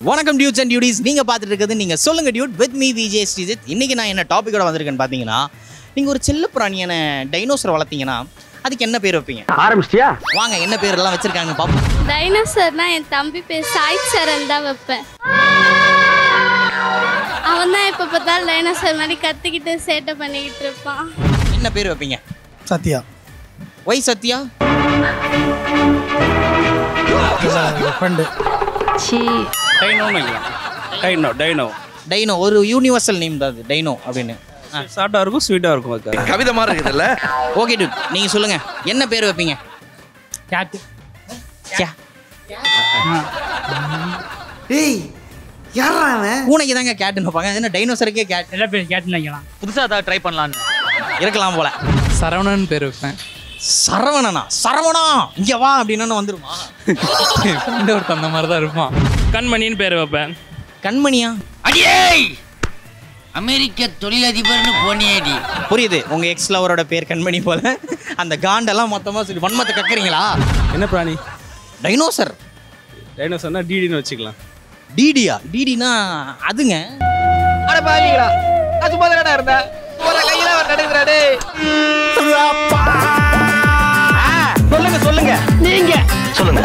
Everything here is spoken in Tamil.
வணக்கம் டியூட்ஸ் அண்ட் டியூடிஸ், நீங்க பார்த்துட்டு இருக்கிறது நீங்க சொல்லுங்க dude with me VJ Sreejith. இன்னைக்கு நான் என்ன டாபிக்கோட வந்திருக்கேன்னு பார்த்தீங்கன்னா, நீங்க ஒரு செல்ல பிராணியான டைனோசர் வளர்த்தீங்கன்னா அதுக்கு என்ன பேர் வைப்பீங்க? ஆரம்பிச்சிட்டியா? வாங்க, என்ன பேர் எல்லாம் வச்சிருக்காங்க பாப்போம். டைனோசர்னா என் தம்பி பேர் சாய் சரண் தான் வைப்பேன். அவன் தான் எப்போ பார்த்தாலும் டைனோசர் மாதிரி கத்திக்கிட்டு சேட்டை பண்ணிக்கிட்டு இருப்பான். என்ன பேர் வைப்பீங்க? Sathya. Why Sathya? Friend. Dino ஒரு யூனிவர்சல் நேம் தான் அது, டைனோ அப்படின்னு. ஷார்ட்டாக இருக்கும், ஸ்வீட்டாக இருக்கும். கவிதை மாதிரி இருக்குதுல்ல? ஓகே டியூட், நீங்கள் சொல்லுங்கள், என்ன பேர் வைப்பீங்க? கேட்டு. ஏய், யாரா அவன்? பூனைக்கு தாங்க கேட்டுன்னு வைப்பாங்க, என்ன டைனோசருக்கே கேட்? எல்லா பேர் கேட்டுன்னு வைக்கலாம். புதுசாக ஏதாவது ட்ரை பண்ணலான்னு இருக்கலாம் போல. சரவணன் பேர் வைப்பேன். சரவணனா? சரவணா இங்க வா அப்படின்னு வந்துருமா? ஒருத்தன் அந்த மாதிரி தான் இருப்பான். கண்மணின்னு பேர் வைப்பேன். கண்மணியா? அடியே அமெரிக்க தொழிலதிபர்னு போனியடி. புரியுது, உங்க எக்ஸ் லவரோட பேர் கண்மணி போல. அந்த காண்டெல்லாம் மொத்தமா சொல்லி வன்மத்தை கக்குறீங்களா? என்ன பிராணி? டைனோசர். டைனோசர்னா டிடின்னு வச்சுக்கலாம். டிடியா? டிடினா அதுங்க. அட பாவிங்களா, நான் சும்மா தானடா இருந்தேன். போற கையில அவர் நடுங்கறாடே. சொல்லுங்க சொல்லுங்க, நீங்க சொல்லுங்க.